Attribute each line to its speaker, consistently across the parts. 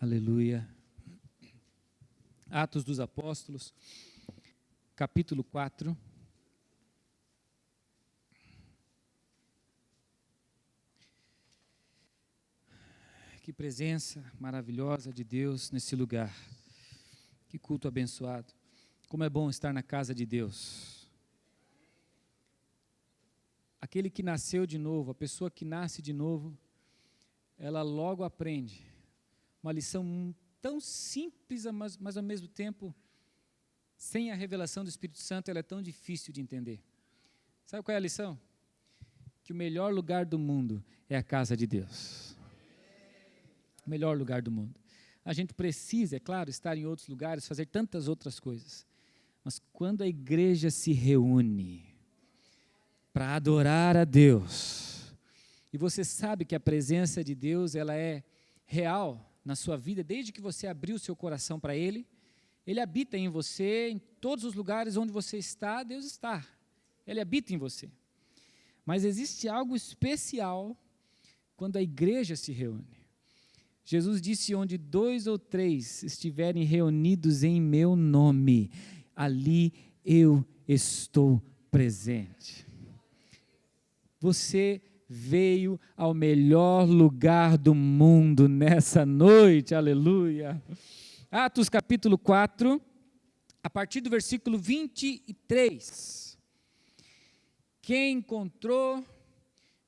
Speaker 1: Aleluia. Atos dos Apóstolos, capítulo 4. Que presença maravilhosa de Deus nesse lugar. Que culto abençoado. Como é bom estar na casa de Deus. Aquele que nasceu de novo, a pessoa que nasce de novo, ela logo aprende uma lição tão simples, mas ao mesmo tempo, sem a revelação do Espírito Santo, ela é tão difícil de entender. Sabe qual é a lição? Que o melhor lugar do mundo é a casa de Deus. O melhor lugar do mundo. A gente precisa, é claro, estar em outros lugares, fazer tantas outras coisas. Mas quando a igreja se reúne para adorar a Deus, e você sabe que a presença de Deus, ela é real na sua vida, desde que você abriu o seu coração para Ele, Ele habita em você, em todos os lugares onde você está, Deus está. Ele habita em você. Mas existe algo especial quando a igreja se reúne. Jesus disse, onde 2 ou 3 estiverem reunidos em meu nome, ali eu estou presente. Você veio ao melhor lugar do mundo nessa noite, aleluia. Atos capítulo 4, a partir do versículo 23. Quem encontrou,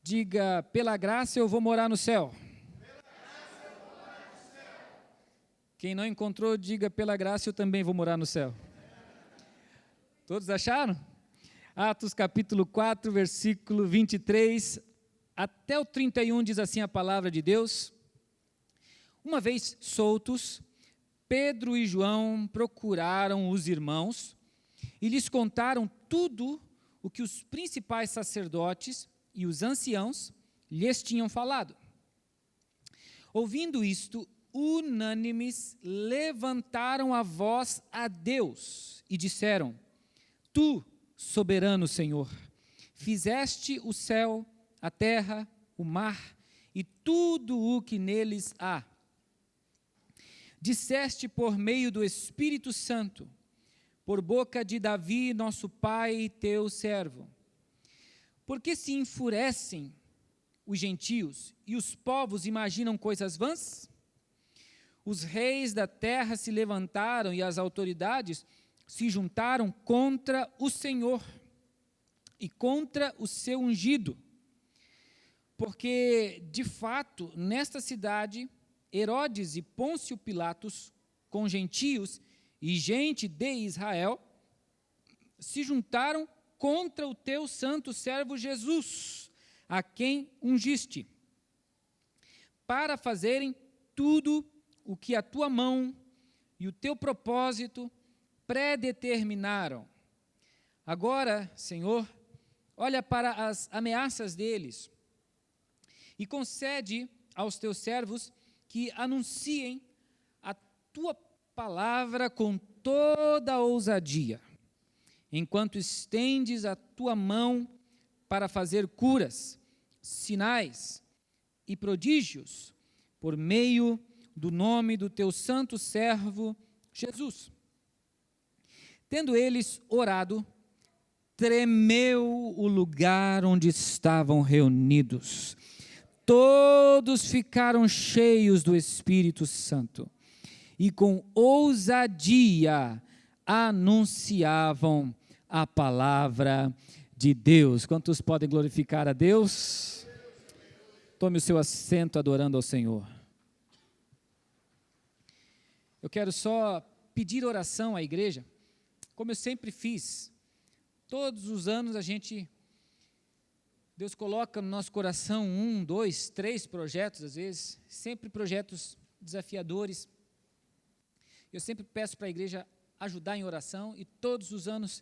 Speaker 1: diga, pela graça eu vou morar no céu. Quem não encontrou, diga, pela graça eu também vou morar no céu. Todos acharam? Atos capítulo 4, versículo 23 até o 31 diz assim a palavra de Deus. Uma vez soltos, Pedro e João procuraram os irmãos e lhes contaram tudo o que os principais sacerdotes e os anciãos lhes tinham falado. Ouvindo isto, unânimes levantaram a voz a Deus e disseram: Tu, soberano Senhor, fizeste o céu, a terra, o mar e tudo o que neles há. Disseste por meio do Espírito Santo, por boca de Davi, nosso pai, teu servo. Porque se enfurecem os gentios e os povos imaginam coisas vãs? Os reis da terra se levantaram e as autoridades se juntaram contra o Senhor e contra o seu ungido. Porque, de fato, nesta cidade, Herodes e Pôncio Pilatos, com gentios e gente de Israel, se juntaram contra o teu santo servo Jesus, a quem ungiste, para fazerem tudo o que a tua mão e o teu propósito predeterminaram. Agora, Senhor, olha para as ameaças deles e concede aos teus servos que anunciem a tua palavra com toda a ousadia, enquanto estendes a tua mão para fazer curas, sinais e prodígios por meio do nome do teu santo servo Jesus. Tendo eles orado, tremeu o lugar onde estavam reunidos. Todos ficaram cheios do Espírito Santo e com ousadia anunciavam a palavra de Deus. Quantos podem glorificar a Deus? Tome o seu assento adorando ao Senhor. Eu quero só pedir oração à igreja, como eu sempre fiz. Todos os anos Deus coloca no nosso coração 1, 2, 3 projetos, às vezes, sempre projetos desafiadores. Eu sempre peço para a igreja ajudar em oração e todos os anos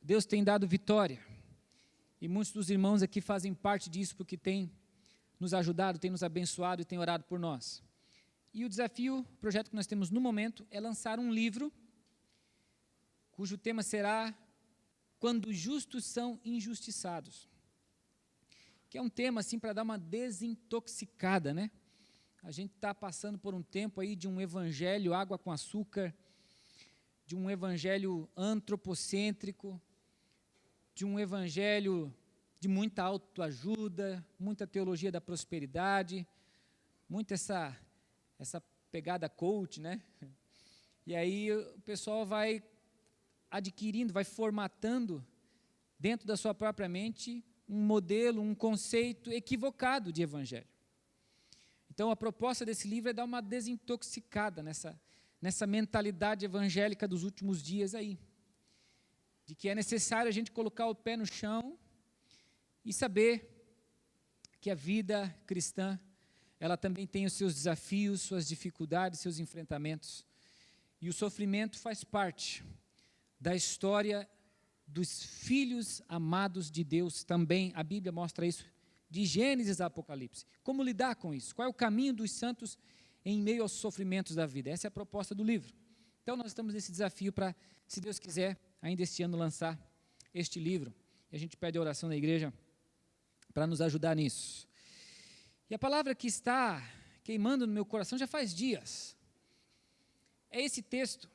Speaker 1: Deus tem dado vitória. E muitos dos irmãos aqui fazem parte disso porque têm nos ajudado, têm nos abençoado e têm orado por nós. E o desafio, o projeto que nós temos no momento é lançar um livro cujo tema será Quando os justos são injustiçados. Que é um tema assim para dar uma desintoxicada, né? A gente está passando por um tempo aí de um evangelho água com açúcar, de um evangelho antropocêntrico, de um evangelho de muita autoajuda, muita teologia da prosperidade, muita essa pegada coach, né? E aí o pessoal vai adquirindo, vai formatando dentro da sua própria mente um modelo, um conceito equivocado de evangelho. Então a proposta desse livro é dar uma desintoxicada nessa mentalidade evangélica dos últimos dias aí, de que é necessário a gente colocar o pé no chão e saber que a vida cristã, ela também tem os seus desafios, suas dificuldades, seus enfrentamentos. E o sofrimento faz parte da história dos filhos amados de Deus também. A Bíblia mostra isso de Gênesis a Apocalipse. Como lidar com isso? Qual é o caminho dos santos em meio aos sofrimentos da vida? Essa é a proposta do livro. Então nós estamos nesse desafio para, se Deus quiser, ainda este ano lançar este livro. E a gente pede a oração da igreja para nos ajudar nisso. E a palavra que está queimando no meu coração já faz dias é esse texto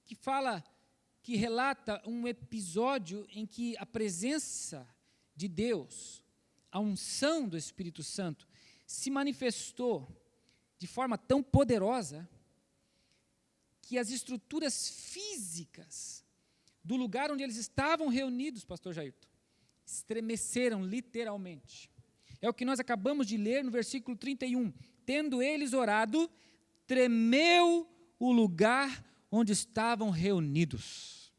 Speaker 1: que fala, que relata um episódio em que a presença de Deus, a unção do Espírito Santo, se manifestou de forma tão poderosa que as estruturas físicas do lugar onde eles estavam reunidos, pastor Jairton, estremeceram literalmente. É o que nós acabamos de ler no versículo 31. Tendo eles orado, tremeu o lugar onde estavam reunidos.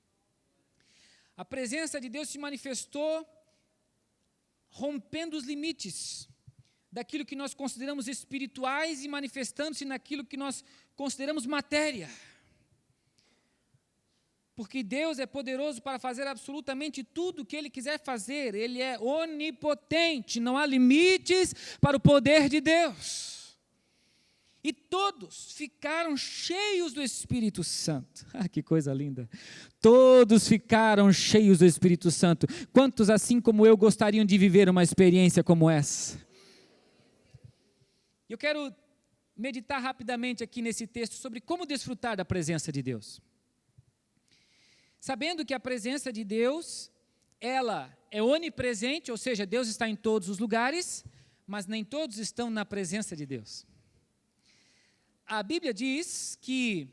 Speaker 1: A presença de Deus se manifestou rompendo os limites daquilo que nós consideramos espirituais e manifestando-se naquilo que nós consideramos matéria. Porque Deus é poderoso para fazer absolutamente tudo o que Ele quiser fazer. Ele é onipotente, não há limites para o poder de Deus. E todos ficaram cheios do Espírito Santo. Ah, que coisa linda. Todos ficaram cheios do Espírito Santo. Quantos, assim como eu, gostariam de viver uma experiência como essa? Eu quero meditar rapidamente aqui nesse texto sobre como desfrutar da presença de Deus. Sabendo que a presença de Deus, ela é onipresente, ou seja, Deus está em todos os lugares, mas nem todos estão na presença de Deus. A Bíblia diz que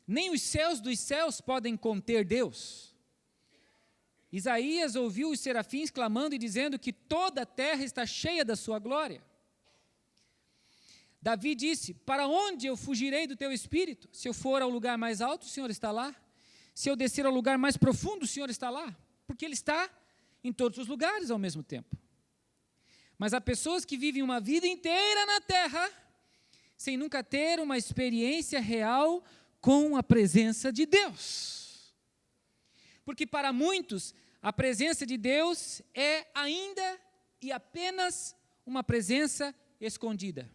Speaker 1: nem os céus dos céus podem conter Deus. Isaías ouviu os serafins clamando e dizendo que toda a terra está cheia da sua glória. Davi disse: para onde eu fugirei do teu espírito? Se eu for ao lugar mais alto, o Senhor está lá. Se eu descer ao lugar mais profundo, o Senhor está lá, porque Ele está em todos os lugares ao mesmo tempo. Mas há pessoas que vivem uma vida inteira na terra, sem nunca ter uma experiência real com a presença de Deus. Porque para muitos, a presença de Deus é ainda e apenas uma presença escondida.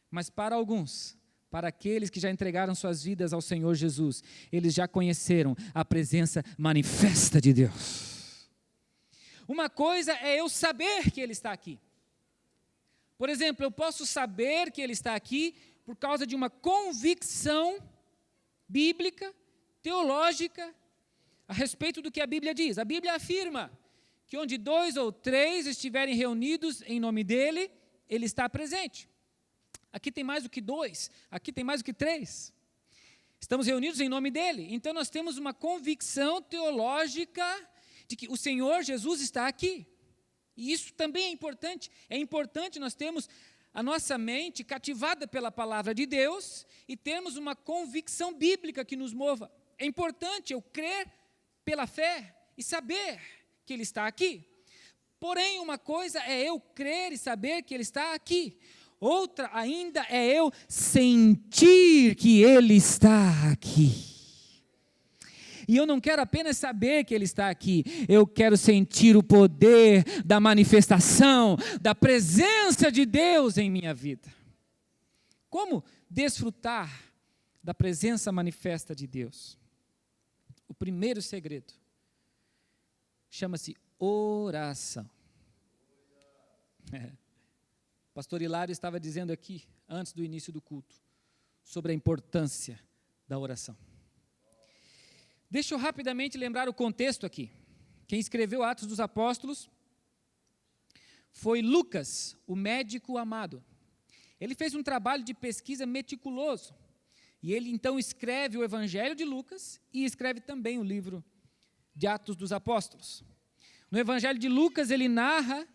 Speaker 1: Mas para alguns, para aqueles que já entregaram suas vidas ao Senhor Jesus, eles já conheceram a presença manifesta de Deus. Uma coisa é eu saber que Ele está aqui. Por exemplo, eu posso saber que Ele está aqui por causa de uma convicção bíblica, teológica, a respeito do que a Bíblia diz. A Bíblia afirma que onde 2 ou 3 estiverem reunidos em nome dEle, Ele está presente. Aqui tem mais do que 2, aqui tem mais do que 3. Estamos reunidos em nome dEle. Então nós temos uma convicção teológica de que o Senhor Jesus está aqui. E isso também é importante. É importante nós termos a nossa mente cativada pela palavra de Deus e termos uma convicção bíblica que nos mova. É importante eu crer pela fé e saber que Ele está aqui. Porém, uma coisa é eu crer e saber que Ele está aqui. Outra ainda é eu sentir que Ele está aqui. E eu não quero apenas saber que Ele está aqui, eu quero sentir o poder da manifestação, da presença de Deus em minha vida. Como desfrutar da presença manifesta de Deus? O primeiro segredo chama-se oração. pastor Hilário estava dizendo aqui, antes do início do culto, sobre a importância da oração. Deixa eu rapidamente lembrar o contexto aqui. Quem escreveu Atos dos Apóstolos foi Lucas, o médico amado. Ele fez um trabalho de pesquisa meticuloso. E ele então escreve o Evangelho de Lucas e escreve também o livro de Atos dos Apóstolos. No Evangelho de Lucas ele narra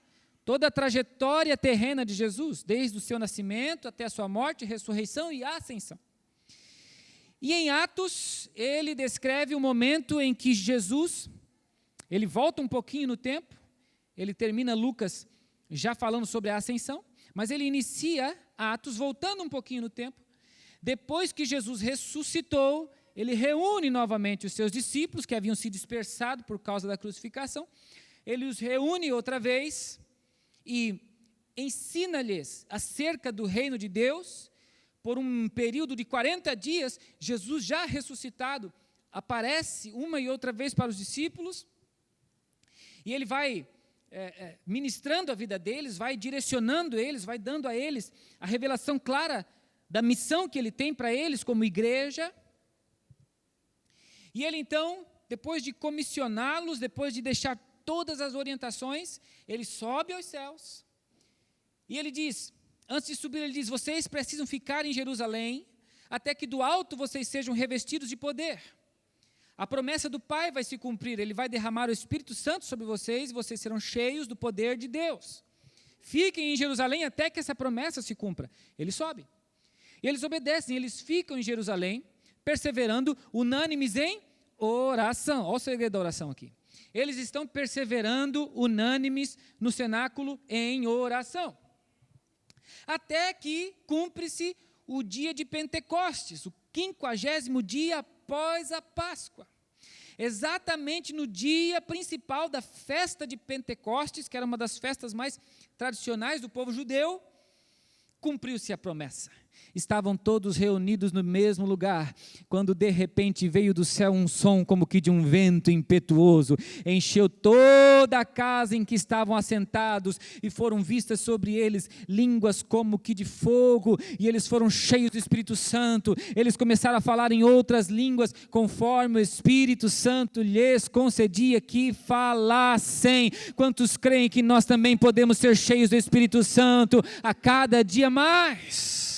Speaker 1: toda a trajetória terrena de Jesus, desde o seu nascimento até a sua morte, ressurreição e ascensão. E em Atos ele descreve o momento em que Jesus, ele volta um pouquinho no tempo, ele termina Lucas já falando sobre a ascensão, mas ele inicia Atos voltando um pouquinho no tempo. Depois que Jesus ressuscitou, ele reúne novamente os seus discípulos, que haviam sido dispersados por causa da crucificação. Ele os reúne outra vez e ensina-lhes acerca do reino de Deus. Por um período de 40 dias, Jesus já ressuscitado, aparece uma e outra vez para os discípulos. E ele vai ministrando a vida deles, vai direcionando eles, vai dando a eles a revelação clara da missão que ele tem para eles como igreja. E ele então, depois de comissioná-los, depois de deixar todas as orientações, ele sobe aos céus. E ele diz, antes de subir, ele diz, vocês precisam ficar em Jerusalém, até que do alto vocês sejam revestidos de poder. A promessa do Pai vai se cumprir, ele vai derramar o Espírito Santo sobre vocês, e vocês serão cheios do poder de Deus. Fiquem em Jerusalém até que essa promessa se cumpra. Ele sobe. E eles obedecem, eles ficam em Jerusalém, perseverando, unânimes em oração. Olha o segredo da oração aqui. Eles estão perseverando, unânimes, no cenáculo em oração. Até que cumpre-se o dia de Pentecostes, o 50º dia após a Páscoa. Exatamente no dia principal da festa de Pentecostes, que era uma das festas mais tradicionais do povo judeu, cumpriu-se a promessa. Estavam todos reunidos no mesmo lugar, quando de repente veio do céu um som como que de um vento impetuoso, encheu toda a casa em que estavam assentados, e foram vistas sobre eles línguas como que de fogo, e eles foram cheios do Espírito Santo. Eles começaram a falar em outras línguas, conforme o Espírito Santo lhes concedia que falassem. Quantos creem que nós também podemos ser cheios do Espírito Santo a cada dia mais?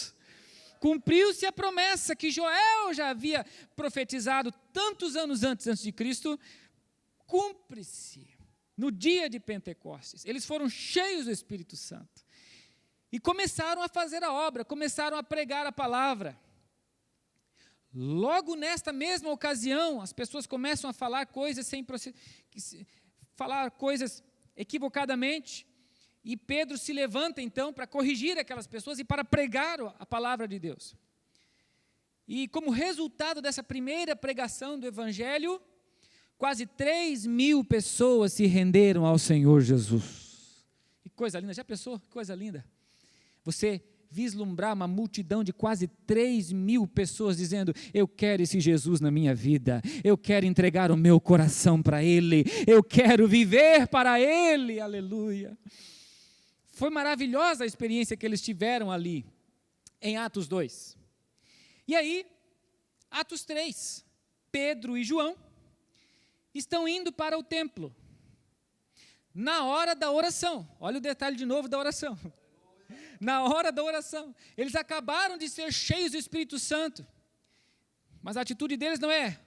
Speaker 1: Cumpriu-se a promessa que Joel já havia profetizado tantos anos antes de Cristo, cumpre-se no dia de Pentecostes. Eles foram cheios do Espírito Santo e começaram a fazer a obra, começaram a pregar a palavra. Logo nesta mesma ocasião, as pessoas começam a falar coisas falar coisas equivocadamente. E Pedro se levanta então para corrigir aquelas pessoas e para pregar a palavra de Deus. E como resultado dessa primeira pregação do Evangelho, quase 3.000 pessoas se renderam ao Senhor Jesus. Que coisa linda, já pensou? Que coisa linda. Você vislumbrar uma multidão de quase 3.000 pessoas dizendo, eu quero esse Jesus na minha vida, eu quero entregar o meu coração para Ele, eu quero viver para Ele, aleluia. Foi maravilhosa a experiência que eles tiveram ali, em Atos 2. E aí, Atos 3, Pedro e João estão indo para o templo, na hora da oração. Olha o detalhe de novo da oração. Na hora da oração, eles acabaram de ser cheios do Espírito Santo, mas a atitude deles não é,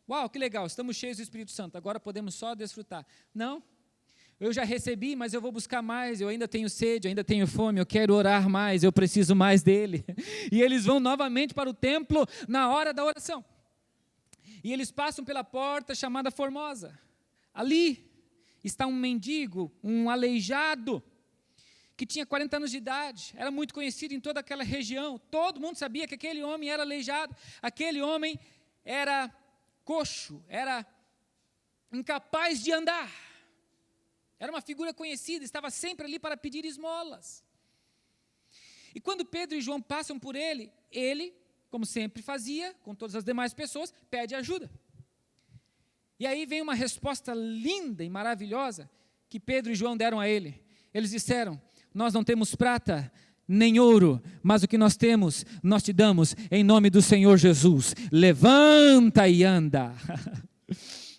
Speaker 1: uau, que legal, estamos cheios do Espírito Santo, agora podemos só desfrutar. Não. Eu já recebi, mas eu vou buscar mais, eu ainda tenho sede, eu ainda tenho fome, eu quero orar mais, eu preciso mais dele. E eles vão novamente para o templo na hora da oração. E eles passam pela porta chamada Formosa. Ali está um mendigo, um aleijado, que tinha 40 anos de idade, era muito conhecido em toda aquela região. Todo mundo sabia que aquele homem era aleijado, aquele homem era coxo, era incapaz de andar. Era uma figura conhecida, estava sempre ali para pedir esmolas. E quando Pedro e João passam por ele, como sempre fazia, com todas as demais pessoas, pede ajuda. E aí vem uma resposta linda e maravilhosa que Pedro e João deram a ele. Eles disseram, nós não temos prata nem ouro, mas o que nós temos, nós te damos em nome do Senhor Jesus. Levanta e anda.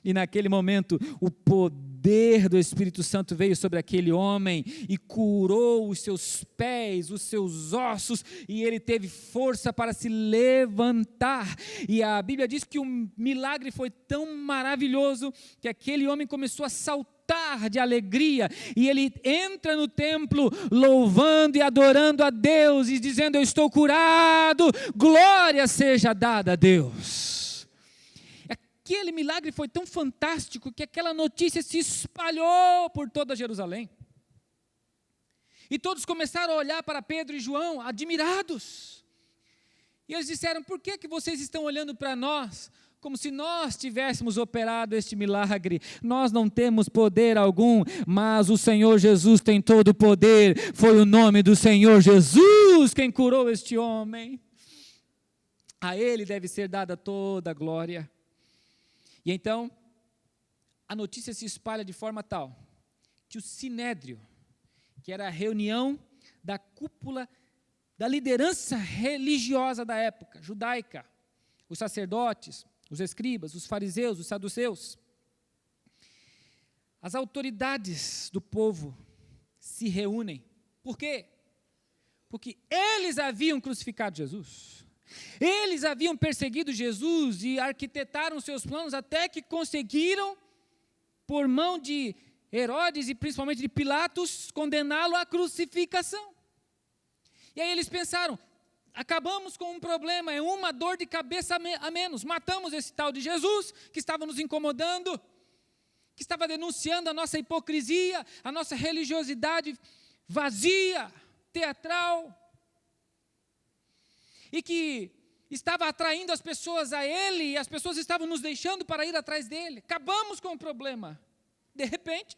Speaker 1: E naquele momento, o poder do Espírito Santo veio sobre aquele homem e curou os seus pés, os seus ossos, e ele teve força para se levantar. E a Bíblia diz que o milagre foi tão maravilhoso que aquele homem começou a saltar de alegria, e ele entra no templo louvando e adorando a Deus e dizendo: eu estou curado, glória seja dada a Deus. Aquele milagre foi tão fantástico que aquela notícia se espalhou por toda Jerusalém. E todos começaram a olhar para Pedro e João, admirados. E eles disseram: por que vocês estão olhando para nós, como se nós tivéssemos operado este milagre? Nós não temos poder algum, mas o Senhor Jesus tem todo o poder. Foi o nome do Senhor Jesus quem curou este homem. A Ele deve ser dada toda a glória. E então, a notícia se espalha de forma tal que o Sinédrio, que era a reunião da cúpula da liderança religiosa da época, judaica, os sacerdotes, os escribas, os fariseus, os saduceus, as autoridades do povo se reúnem. Por quê? Porque eles haviam crucificado Jesus. Eles haviam perseguido Jesus e arquitetaram seus planos até que conseguiram, por mão de Herodes e principalmente de Pilatos, condená-lo à crucificação. E aí eles pensaram: acabamos com um problema, é uma dor de cabeça a menos. Matamos esse tal de Jesus que estava nos incomodando, que estava denunciando a nossa hipocrisia, a nossa religiosidade vazia, teatral, e que estava atraindo as pessoas a Ele, e as pessoas estavam nos deixando para ir atrás dEle. Acabamos com o problema. De repente,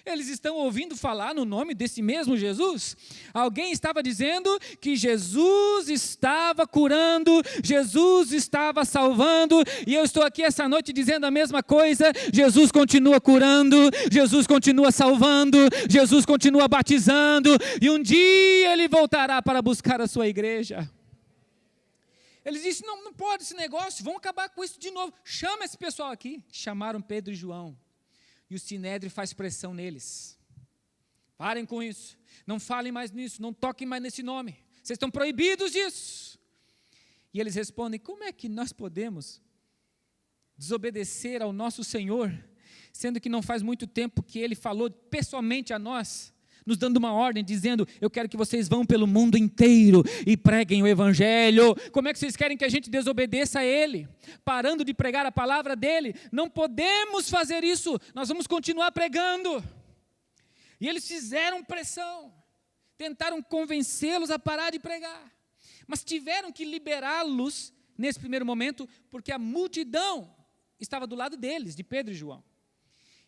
Speaker 1: eles estão ouvindo falar no nome desse mesmo Jesus. Alguém estava dizendo que Jesus estava curando, Jesus estava salvando, e eu estou aqui essa noite dizendo a mesma coisa. Jesus continua curando, Jesus continua salvando, Jesus continua batizando, e um dia Ele voltará para buscar a sua igreja. Eles disseram: não pode esse negócio, vamos acabar com isso de novo. Chama esse pessoal aqui. Chamaram Pedro e João. E o Sinédrio faz pressão neles. Parem com isso. Não falem mais nisso. Não toquem mais nesse nome. Vocês estão proibidos disso. E eles respondem: como é que nós podemos desobedecer ao nosso Senhor, sendo que não faz muito tempo que Ele falou pessoalmente a nós, nos dando uma ordem, dizendo: eu quero que vocês vão pelo mundo inteiro e preguem o Evangelho. Como é que vocês querem que a gente desobedeça a Ele, parando de pregar a palavra dEle? Não podemos fazer isso, nós vamos continuar pregando. E eles fizeram pressão, tentaram convencê-los a parar de pregar, mas tiveram que liberá-los nesse primeiro momento, porque a multidão estava do lado deles, de Pedro e João.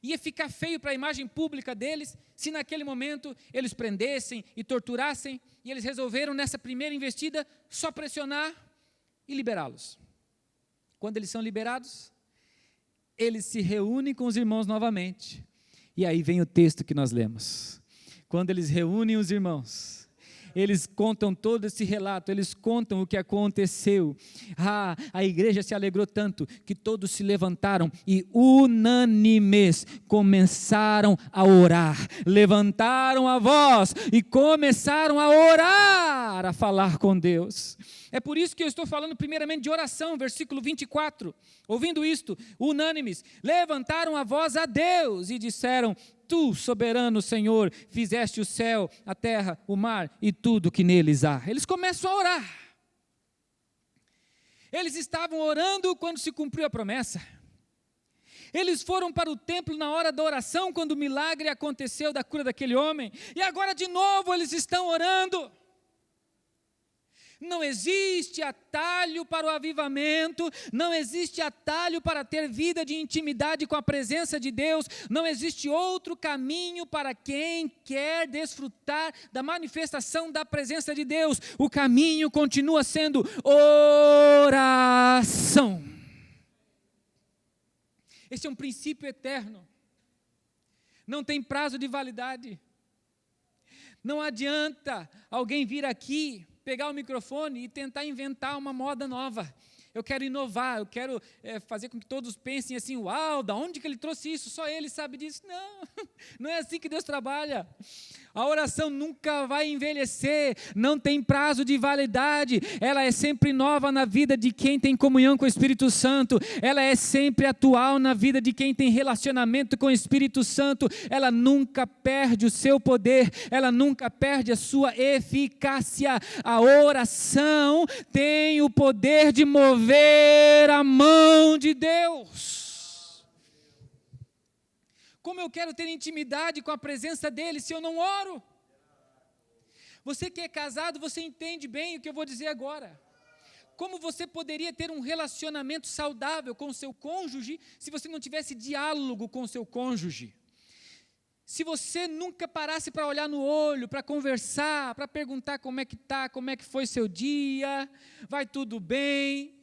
Speaker 1: Ia ficar feio para a imagem pública deles, se naquele momento eles prendessem e torturassem, e eles resolveram nessa primeira investida só pressionar e liberá-los. Quando eles são liberados, eles se reúnem com os irmãos novamente, e aí vem o texto que nós lemos. Quando eles reúnem os irmãos, eles contam todo esse relato, eles contam o que aconteceu. A igreja se alegrou tanto que todos se levantaram e unânimes começaram a orar, levantaram a voz e começaram a orar, a falar com Deus. É por isso que eu estou falando primeiramente de oração, versículo 24, ouvindo isto, unânimes, levantaram a voz a Deus e disseram: Tu, soberano Senhor, fizeste o céu, a terra, o mar e tudo que neles há. Eles começam a orar. Eles estavam orando quando se cumpriu a promessa. Eles foram para o templo na hora da oração, quando o milagre aconteceu da cura daquele homem. E agora de novo eles estão orando. Não existe atalho para o avivamento, não existe atalho para ter vida de intimidade com a presença de Deus, não existe outro caminho para quem quer desfrutar da manifestação da presença de Deus. O caminho continua sendo oração. Esse é um princípio eterno, não tem prazo de validade. Não adianta alguém vir aqui, pegar o microfone e tentar inventar uma moda nova. Eu quero inovar, eu quero fazer com que todos pensem assim, uau, da onde que ele trouxe isso? Só ele sabe disso. Não, não é assim que Deus trabalha. A oração nunca vai envelhecer, não tem prazo de validade, ela é sempre nova na vida de quem tem comunhão com o Espírito Santo, ela é sempre atual na vida de quem tem relacionamento com o Espírito Santo, ela nunca perde o seu poder, ela nunca perde a sua eficácia. A oração tem o poder de mover a mão de Deus. Como eu quero ter intimidade com a presença dEle se eu não oro? Você que é casado, você entende bem o que eu vou dizer agora. Como você poderia ter um relacionamento saudável com o seu cônjuge se você não tivesse diálogo com o seu cônjuge? Se você nunca parasse para olhar no olho, para conversar, para perguntar como é que está, como é que foi seu dia, vai tudo bem?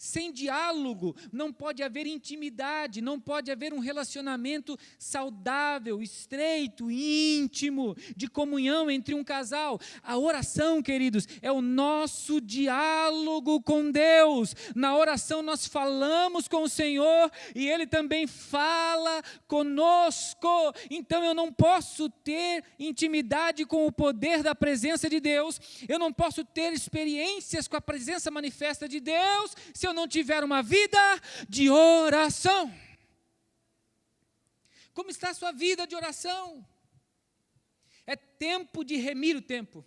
Speaker 1: Sem diálogo, não pode haver intimidade, não pode haver um relacionamento saudável, estreito, íntimo, de comunhão entre um casal. A oração, queridos, é o nosso diálogo com Deus. Na oração nós falamos com o Senhor e Ele também fala conosco. Então eu não posso ter intimidade com o poder da presença de Deus, eu não posso ter experiências com a presença manifesta de Deus, se eu não tiver uma vida de oração. Como está a sua vida de oração? É tempo de remir o tempo.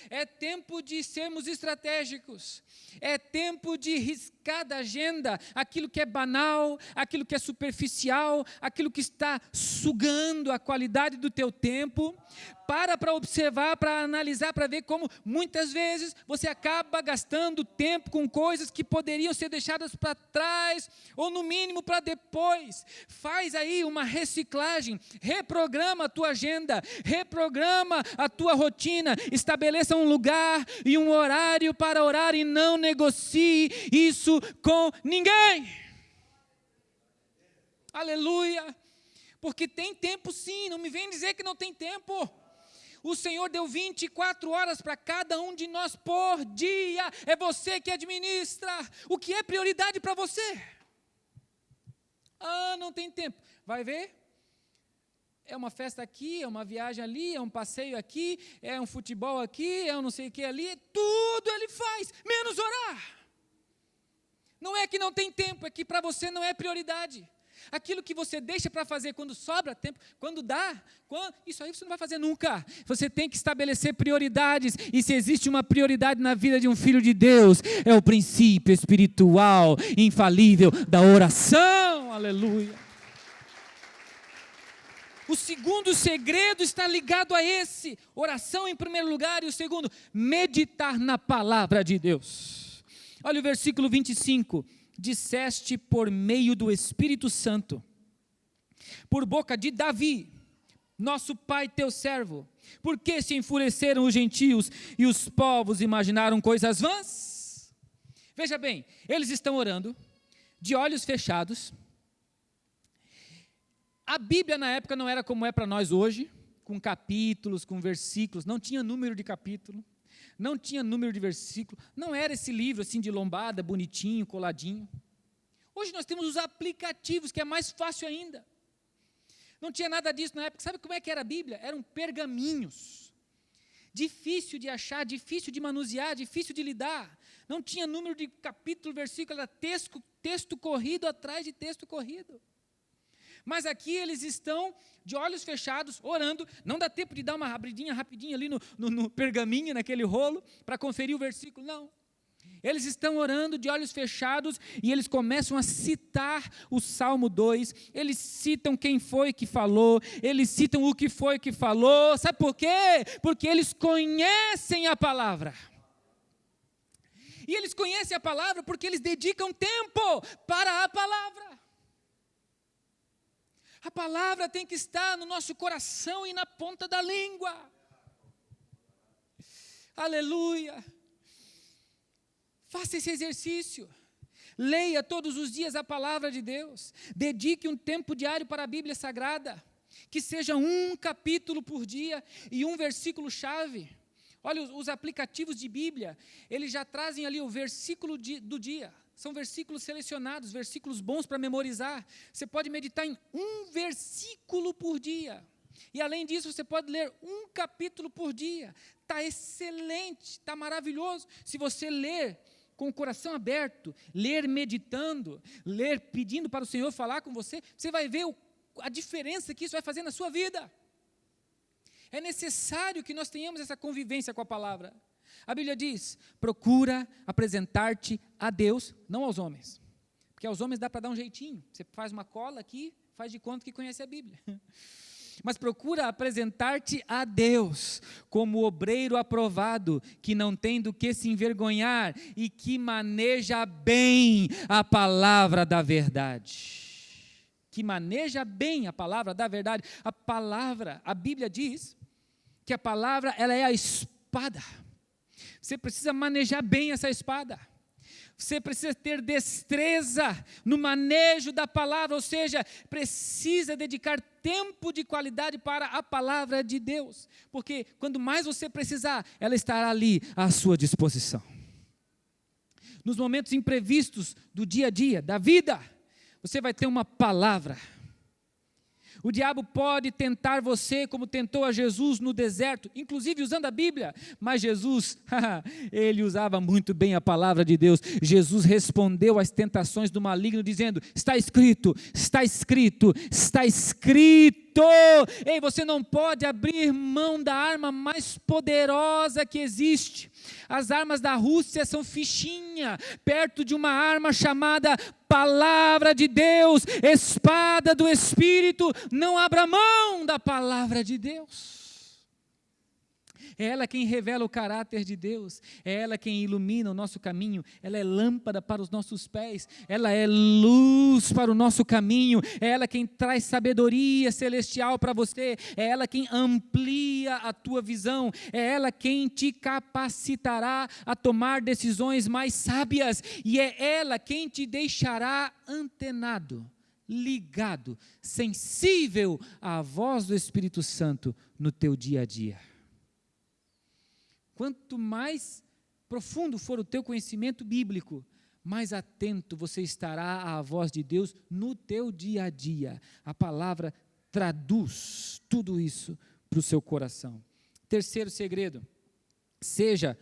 Speaker 1: É tempo de sermos estratégicos. É tempo de riscar da agenda aquilo que é banal, aquilo que é superficial, aquilo que está sugando a qualidade do teu tempo. Para observar, para analisar, para ver como muitas vezes você acaba gastando tempo com coisas que poderiam ser deixadas para trás, ou no mínimo para depois. Faz aí uma reciclagem, reprograma a tua agenda, reprograma a tua rotina, estabeleça um lugar e um horário para orar e não negocie isso com ninguém. Aleluia! Porque tem tempo sim, não me vem dizer que não tem tempo. O Senhor deu 24 horas para cada um de nós por dia. É você que administra. O que é prioridade para você? Ah, não tem tempo. Vai ver? É uma festa aqui, é uma viagem ali, é um passeio aqui, é um futebol aqui, é um não sei o que ali. Tudo ele faz, menos orar. Não é que não tem tempo, é que para você não é prioridade. Aquilo que você deixa para fazer quando sobra tempo, quando dá, isso aí você não vai fazer nunca. Você tem que estabelecer prioridades, e se existe uma prioridade na vida de um filho de Deus, é o princípio espiritual, infalível da oração. Aleluia. O segundo segredo está ligado a esse, oração em primeiro lugar, e o segundo, meditar na palavra de Deus. Olha o versículo 25. Disseste por meio do Espírito Santo, por boca de Davi, nosso pai teu servo, por que se enfureceram os gentios e os povos imaginaram coisas vãs? Veja bem, eles estão orando, de olhos fechados. A Bíblia na época não era como é para nós hoje, com capítulos, com versículos, não tinha número de capítulo. Não tinha número de versículo, não era esse livro assim de lombada, bonitinho, coladinho. Hoje nós temos os aplicativos, que é mais fácil ainda. Não tinha nada disso na época. Sabe como é que era a Bíblia? Eram pergaminhos. Difícil de achar, difícil de manusear, difícil de lidar. Não tinha número de capítulo, versículo, era texto corrido atrás de texto corrido. Mas aqui eles estão de olhos fechados, orando. Não dá tempo de dar uma abridinha rapidinho ali no pergaminho, naquele rolo, para conferir o versículo, não. Eles estão orando de olhos fechados e eles começam a citar o Salmo 2. Eles citam quem foi que falou, eles citam o que foi que falou. Sabe por quê? Porque eles conhecem a palavra. E eles conhecem a palavra porque eles dedicam tempo para a palavra. A palavra tem que estar no nosso coração e na ponta da língua. Aleluia. Faça esse exercício. Leia todos os dias a palavra de Deus. Dedique um tempo diário para a Bíblia Sagrada. Que seja um capítulo por dia e um versículo-chave. Olha, os aplicativos de Bíblia, eles já trazem ali o versículo do dia. São versículos selecionados, versículos bons para memorizar. Você pode meditar em um versículo por dia. E além disso, você pode ler um capítulo por dia. Está excelente, está maravilhoso. Se você ler com o coração aberto, ler meditando, ler pedindo para o Senhor falar com você, você vai ver a diferença que isso vai fazer na sua vida. É necessário que nós tenhamos essa convivência com a palavra. A Bíblia diz, procura apresentar-te a Deus, não aos homens. Porque aos homens dá para dar um jeitinho. Você faz uma cola aqui, faz de conta que conhece a Bíblia. Mas procura apresentar-te a Deus como obreiro aprovado, que não tem do que se envergonhar e que maneja bem a palavra da verdade. Que maneja bem a palavra da verdade. A palavra, a Bíblia diz que a palavra, ela é a espada. Você precisa manejar bem essa espada. Você precisa ter destreza no manejo da palavra, ou seja, precisa dedicar tempo de qualidade para a palavra de Deus, porque quando mais você precisar, ela estará ali à sua disposição. Nos momentos imprevistos do dia a dia, da vida, você vai ter uma palavra. O diabo pode tentar você como tentou a Jesus no deserto, inclusive usando a Bíblia, mas Jesus, ele usava muito bem a palavra de Deus. Jesus respondeu às tentações do maligno dizendo, está escrito, está escrito, está escrito. Ei, você não pode abrir mão da arma mais poderosa que existe. As armas da Rússia são fichinha, perto de uma arma chamada palavra de Deus, espada do Espírito. Não abra mão da palavra de Deus. É ela quem revela o caráter de Deus, é ela quem ilumina o nosso caminho, ela é lâmpada para os nossos pés, ela é luz para o nosso caminho, é ela quem traz sabedoria celestial para você, é ela quem amplia a tua visão, é ela quem te capacitará a tomar decisões mais sábias, e é ela quem te deixará antenado, ligado, sensível à voz do Espírito Santo no teu dia a dia. Quanto mais profundo for o teu conhecimento bíblico, mais atento você estará à voz de Deus no teu dia a dia. A palavra traduz tudo isso para o seu coração. Terceiro segredo, seja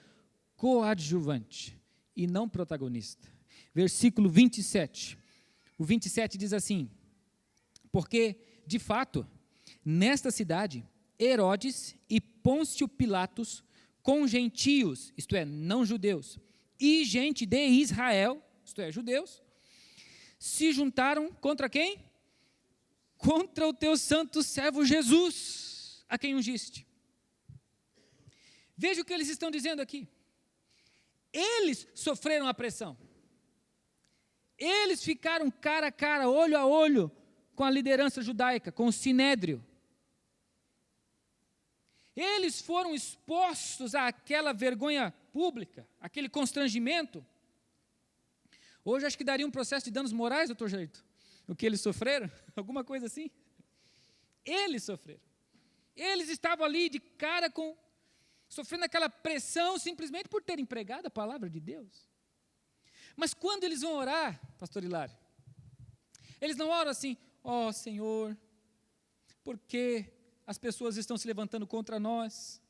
Speaker 1: coadjuvante e não protagonista. Versículo 27. O 27 diz assim, porque, de fato, nesta cidade, Herodes e Pôncio Pilatos, com gentios, isto é, não judeus, e gente de Israel, isto é, judeus, se juntaram contra quem? Contra o teu santo servo Jesus, a quem ungiste. Veja o que eles estão dizendo aqui. Eles sofreram a pressão. Eles ficaram cara a cara, olho a olho, com a liderança judaica, com o Sinédrio. Eles foram expostos àquela vergonha pública, aquele constrangimento. Hoje acho que daria um processo de danos morais, doutor Jairto, o que eles sofreram, alguma coisa assim. Eles sofreram. Eles estavam ali de cara com, sofrendo aquela pressão simplesmente por terem pregado a palavra de Deus. Mas quando eles vão orar, pastor Hilário, eles não oram assim, ó Senhor, por que as pessoas estão se levantando contra nós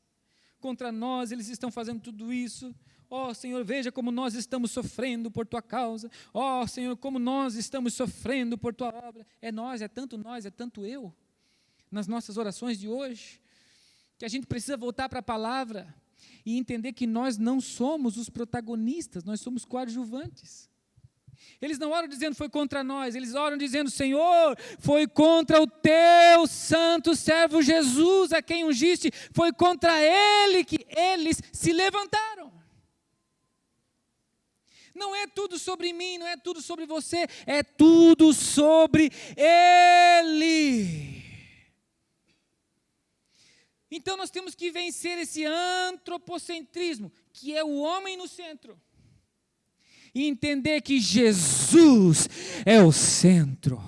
Speaker 1: eles estão fazendo tudo isso, ó Senhor, veja como nós estamos sofrendo por tua causa, ó Senhor, como nós estamos sofrendo por tua obra. É tanto eu, nas nossas orações de hoje, que a gente precisa voltar para a palavra e entender que nós não somos os protagonistas, nós somos coadjuvantes. Eles não oram dizendo foi contra nós, eles oram dizendo, Senhor, foi contra o teu santo servo Jesus, a quem ungiste, foi contra ele que eles se levantaram. Não é tudo sobre mim, não é tudo sobre você, é tudo sobre ele. Então nós temos que vencer esse antropocentrismo, que é o homem no centro. E entender que Jesus é o centro.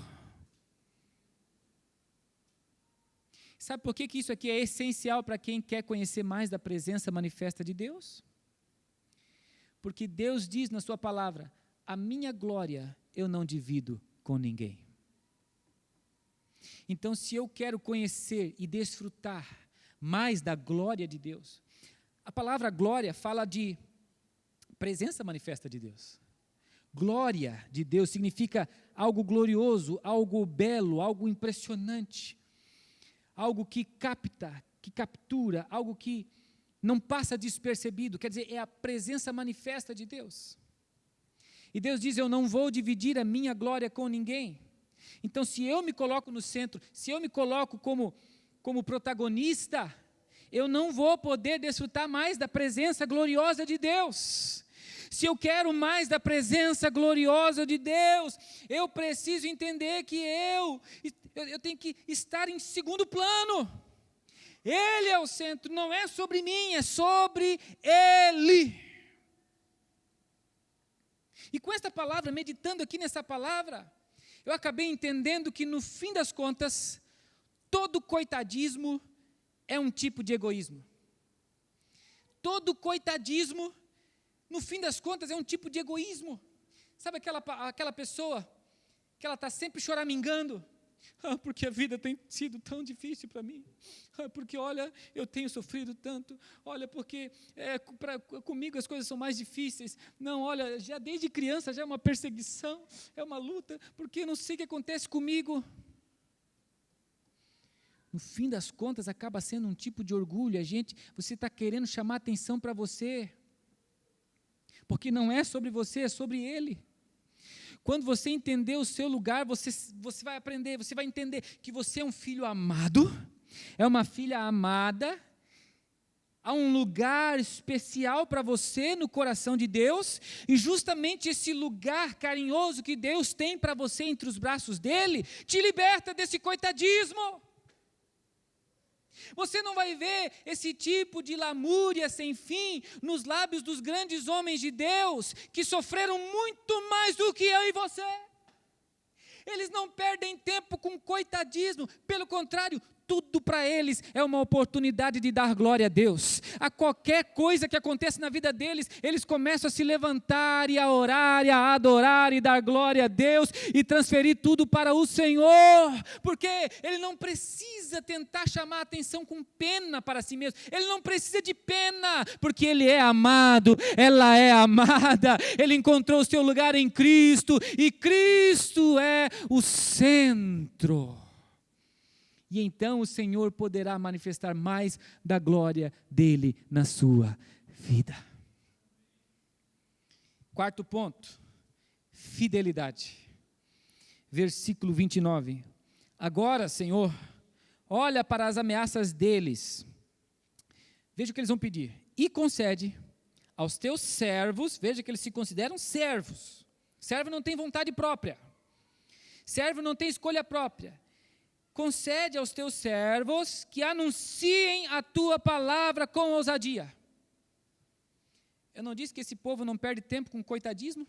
Speaker 1: Sabe por que isso aqui é essencial para quem quer conhecer mais da presença manifesta de Deus? Porque Deus diz na sua palavra: a minha glória eu não divido com ninguém. Então, se eu quero conhecer e desfrutar mais da glória de Deus, a palavra glória fala de presença manifesta de Deus. Glória de Deus significa algo glorioso, algo belo, algo impressionante, algo que capta, que captura, algo que não passa despercebido, quer dizer, é a presença manifesta de Deus. E Deus diz: eu não vou dividir a minha glória com ninguém. Então, se eu me coloco no centro, se eu me coloco como protagonista, eu não vou poder desfrutar mais da presença gloriosa de Deus. Se eu quero mais da presença gloriosa de Deus, eu preciso entender que eu tenho que estar em segundo plano. Ele é o centro, não é sobre mim, é sobre Ele. E com esta palavra, meditando aqui nessa palavra, eu acabei entendendo que no fim das contas, todo coitadismo é um tipo de egoísmo. Todo coitadismo, no fim das contas, é um tipo de egoísmo. Sabe aquela pessoa que ela está sempre choramingando? Porque a vida tem sido tão difícil para mim. Porque, olha, eu tenho sofrido tanto. Olha, porque comigo as coisas são mais difíceis. Não, olha, já desde criança já é uma perseguição, é uma luta, porque eu não sei o que acontece comigo. No fim das contas, acaba sendo um tipo de orgulho. Você está querendo chamar atenção para você. Porque não é sobre você, é sobre Ele. Quando você entender o seu lugar, você vai aprender, você vai entender que você é um filho amado, é uma filha amada, há um lugar especial para você no coração de Deus, e justamente esse lugar carinhoso que Deus tem para você entre os braços dEle, te liberta desse coitadismo. Você não vai ver esse tipo de lamúria sem fim nos lábios dos grandes homens de Deus, que sofreram muito mais do que eu e você. Eles não perdem tempo com coitadismo, pelo contrário, tudo para eles é uma oportunidade de dar glória a Deus. A qualquer coisa que acontece na vida deles, eles começam a se levantar e a orar e a adorar e dar glória a Deus e transferir tudo para o Senhor, porque ele não precisa tentar chamar a atenção com pena para si mesmo, ele não precisa de pena, porque ele é amado, ela é amada, ele encontrou o seu lugar em Cristo e Cristo é o centro. E então o Senhor poderá manifestar mais da glória dEle na sua vida. Quarto ponto, fidelidade. Versículo 29. Agora, Senhor, olha para as ameaças deles. Veja o que eles vão pedir. E concede aos teus servos, veja que eles se consideram servos. Servo não tem vontade própria. Servo não tem escolha própria. Concede aos teus servos que anunciem a tua palavra com ousadia. Eu não disse que esse povo não perde tempo com coitadismo?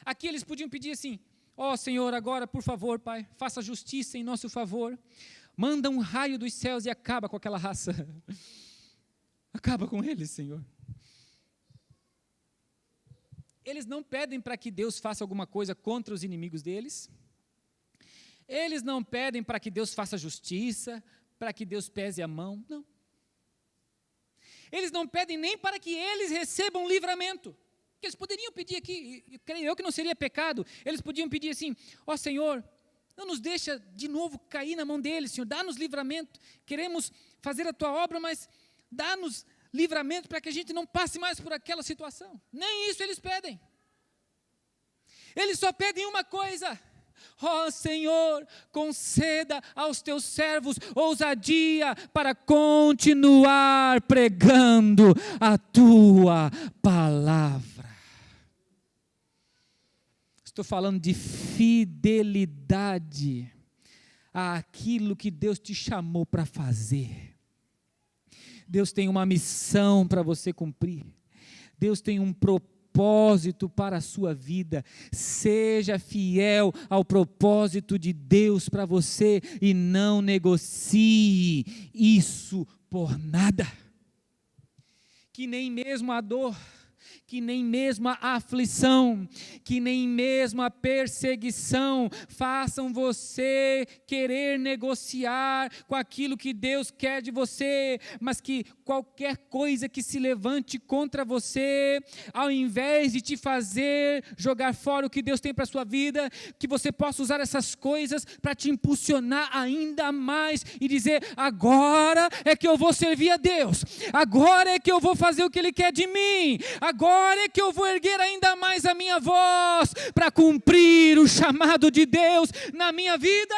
Speaker 1: Aqui eles podiam pedir assim: ó Senhor, agora por favor, Pai, faça justiça em nosso favor, manda um raio dos céus e acaba com aquela raça. Acaba com eles, Senhor. Eles não pedem para que Deus faça alguma coisa contra os inimigos deles. Eles não pedem para que Deus faça justiça, para que Deus pese a mão, não. Eles não pedem nem para que eles recebam livramento. Que eles poderiam pedir aqui, e creio eu que não seria pecado, eles podiam pedir assim: ó Senhor, não nos deixa de novo cair na mão deles, Senhor, dá-nos livramento, queremos fazer a tua obra, mas dá-nos livramento para que a gente não passe mais por aquela situação. Nem isso eles pedem. Eles só pedem uma coisa: ó Senhor, conceda aos teus servos ousadia para continuar pregando a tua palavra. Estou falando de fidelidade àquilo que Deus te chamou para fazer. Deus tem uma missão para você cumprir. Deus tem um propósito propósito para a sua vida. Seja fiel ao propósito de Deus para você e não negocie isso por nada. Que nem mesmo a dor, que nem mesmo a aflição, que nem mesmo a perseguição façam você querer negociar com aquilo que Deus quer de você, mas que qualquer coisa que se levante contra você, ao invés de te fazer jogar fora o que Deus tem para a sua vida, que você possa usar essas coisas para te impulsionar ainda mais e dizer: agora é que eu vou servir a Deus, agora é que eu vou fazer o que Ele quer de mim, agora é que eu vou erguer ainda mais a minha voz para cumprir o chamado de Deus na minha vida.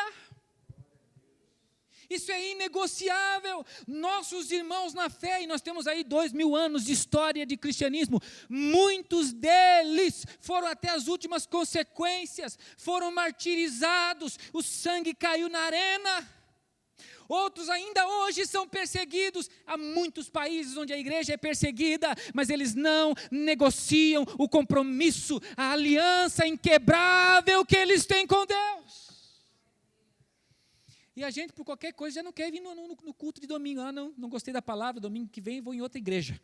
Speaker 1: Isso é inegociável. Nossos irmãos na fé, e nós temos aí 2000 anos de história de cristianismo, muitos deles foram até as últimas consequências, foram martirizados, o sangue caiu na arena. Outros ainda hoje são perseguidos. Há muitos países onde a igreja é perseguida, mas eles não negociam o compromisso, a aliança inquebrável que eles têm com Deus. E a gente, por qualquer coisa, já não quer vir no culto de domingo. Não gostei da palavra, domingo que vem vou em outra igreja.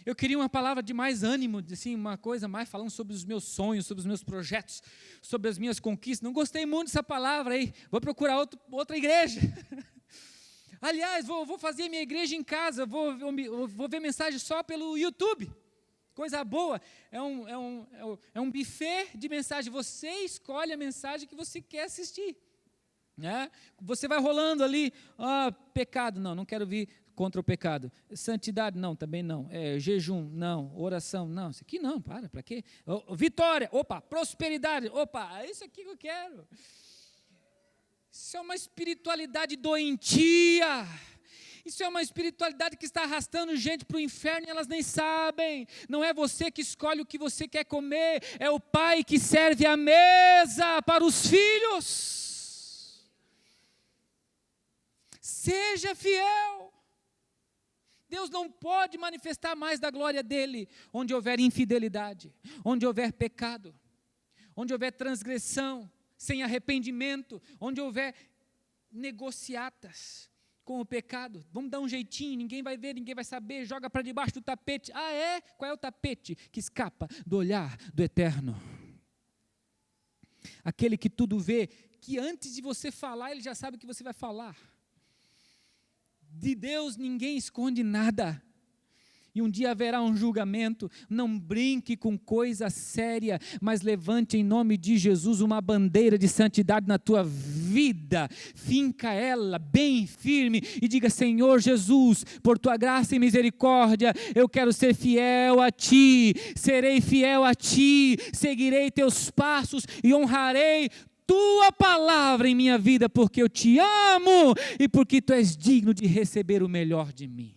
Speaker 1: Eu queria uma palavra de mais ânimo, assim, uma coisa mais falando sobre os meus sonhos, sobre os meus projetos, sobre as minhas conquistas. Não gostei muito dessa palavra aí, vou procurar outra igreja. Aliás, vou fazer minha igreja em casa, vou ver mensagem só pelo YouTube. Coisa boa, é um buffet de mensagem, você escolhe a mensagem que você quer assistir. Né? Você vai rolando ali, pecado, não quero vir contra o pecado. Santidade, não, também não. Jejum, não. Oração, não. Isso aqui não, para quê? Vitória, opa, prosperidade, opa, é isso aqui que eu quero. Isso é uma espiritualidade doentia. Isso é uma espiritualidade que está arrastando gente para o inferno e elas nem sabem. Não é você que escolhe o que você quer comer, é o pai que serve a mesa para os filhos. Seja fiel. Deus não pode manifestar mais da glória dele onde houver infidelidade, onde houver pecado, onde houver transgressão sem arrependimento, onde houver negociatas com o pecado. Vamos dar um jeitinho, ninguém vai ver, ninguém vai saber, joga para debaixo do tapete. Qual é o tapete que escapa do olhar do Eterno? Aquele que tudo vê, que antes de você falar, ele já sabe o que você vai falar. De Deus ninguém esconde nada. E um dia haverá um julgamento. Não brinque com coisa séria, mas levante em nome de Jesus uma bandeira de santidade na tua vida. Finca ela bem firme e diga: Senhor Jesus, por tua graça e misericórdia, eu quero ser fiel a ti, serei fiel a ti, seguirei teus passos e honrarei tua palavra em minha vida, porque eu te amo e porque tu és digno de receber o melhor de mim.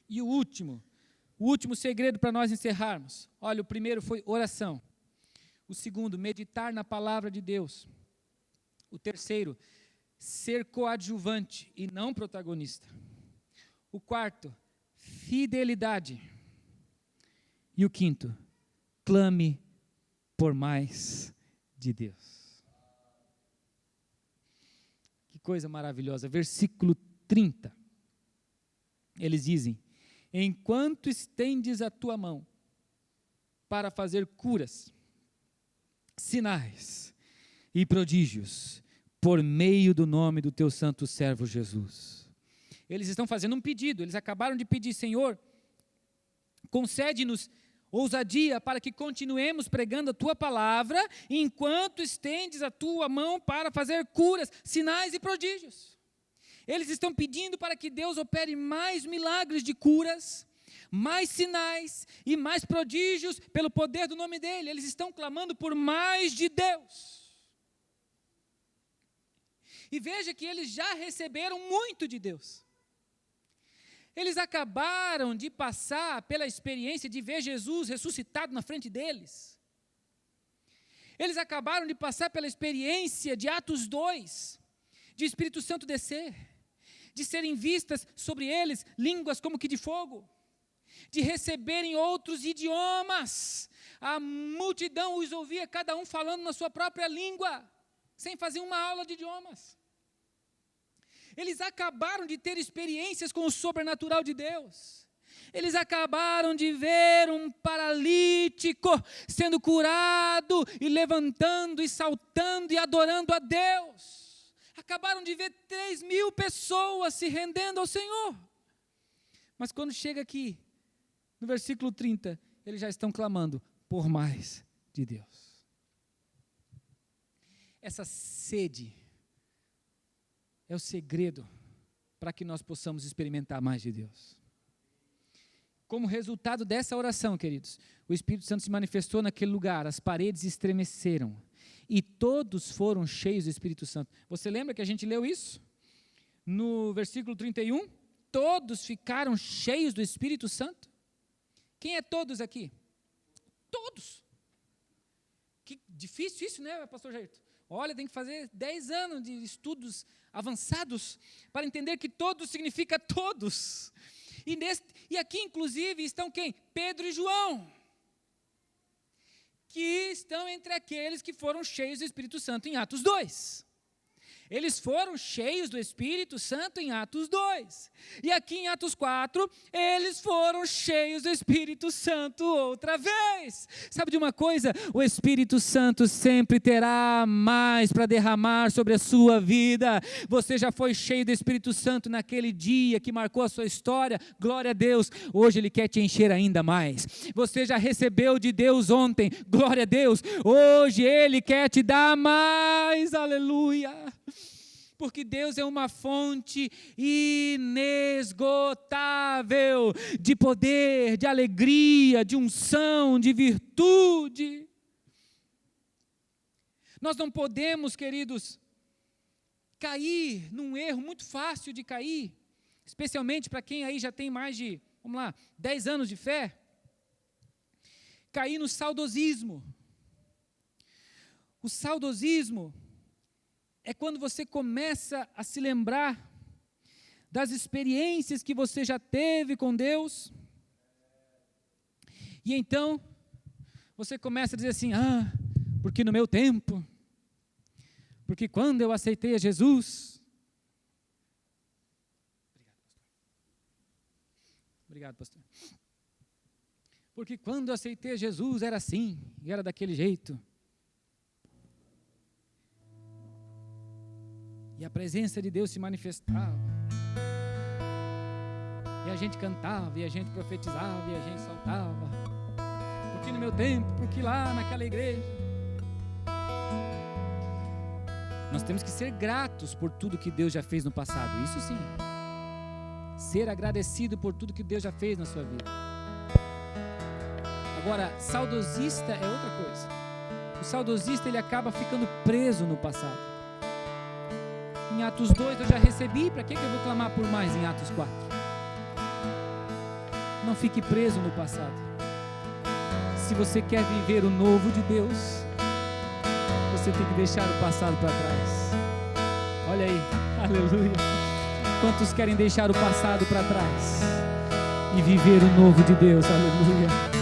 Speaker 1: E o último segredo para nós encerrarmos. Olha, o primeiro foi oração. O segundo, meditar na palavra de Deus. O terceiro, ser coadjuvante e não protagonista. O quarto, fidelidade. E o quinto, clame por mais de Deus. Que coisa maravilhosa. Versículo 30. Eles dizem: enquanto estendes a tua mão para fazer curas, sinais e prodígios por meio do nome do teu santo servo Jesus. Eles estão fazendo um pedido, eles acabaram de pedir: Senhor, concede-nos ousadia para que continuemos pregando a tua palavra, enquanto estendes a tua mão para fazer curas, sinais e prodígios. Eles estão pedindo para que Deus opere mais milagres de curas, mais sinais e mais prodígios pelo poder do nome dele. Eles estão clamando por mais de Deus. E veja que eles já receberam muito de Deus. Eles acabaram de passar pela experiência de ver Jesus ressuscitado na frente deles. Eles acabaram de passar pela experiência de Atos 2, de Espírito Santo descer, de serem vistas sobre eles línguas como que de fogo. de receberem outros idiomas. A multidão os ouvia, cada um falando na sua própria língua, sem fazer uma aula de idiomas. Eles acabaram de ter experiências com o sobrenatural de Deus. Eles acabaram de ver um paralítico sendo curado e levantando e saltando e adorando a Deus. Acabaram de ver 3.000 pessoas se rendendo ao Senhor. Mas quando chega aqui, no versículo 30, eles já estão clamando por mais de Deus. Essa sede é o segredo para que nós possamos experimentar mais de Deus. Como resultado dessa oração, queridos, o Espírito Santo se manifestou naquele lugar, as paredes estremeceram e todos foram cheios do Espírito Santo. Você lembra que a gente leu isso? No versículo 31, todos ficaram cheios do Espírito Santo. Quem é todos aqui? Todos. Que difícil isso, né, pastor Jairto? Olha, tem que fazer 10 anos de estudos avançados para entender que todos significa todos. E aqui, inclusive, estão quem? Pedro e João, que estão entre aqueles que foram cheios do Espírito Santo em Atos 2. Eles foram cheios do Espírito Santo em Atos 2. E aqui em Atos 4, eles foram cheios do Espírito Santo outra vez. Sabe de uma coisa? O Espírito Santo sempre terá mais para derramar sobre a sua vida. Você já foi cheio do Espírito Santo naquele dia que marcou a sua história. Glória a Deus. Hoje Ele quer te encher ainda mais. Você já recebeu de Deus ontem. Glória a Deus. Hoje Ele quer te dar mais. Aleluia. Porque Deus é uma fonte inesgotável de poder, de alegria, de unção, de virtude. Nós não podemos, queridos, cair num erro muito fácil de cair, especialmente para quem aí já tem mais de, 10 anos de fé, cair no saudosismo. O saudosismo é quando você começa a se lembrar das experiências que você já teve com Deus. E então, você começa a dizer assim, porque no meu tempo, porque quando eu aceitei a Jesus. Obrigado, pastor. Porque quando eu aceitei a Jesus era assim, e era daquele jeito. E a presença de Deus se manifestava. E a gente cantava, e a gente profetizava, e a gente saltava. Porque no meu tempo, porque lá naquela igreja. Nós temos que ser gratos por tudo que Deus já fez no passado. Isso sim. Ser agradecido por tudo que Deus já fez na sua vida. Agora, saudosista é outra coisa. O saudosista, ele acaba ficando preso no passado. Em Atos 2 eu já recebi, para que eu vou clamar por mais em Atos 4? Não fique preso no passado. Se você quer viver o novo de Deus, você tem que deixar o passado para trás. Olha aí, aleluia. Quantos querem deixar o passado para trás e viver o novo de Deus? Aleluia.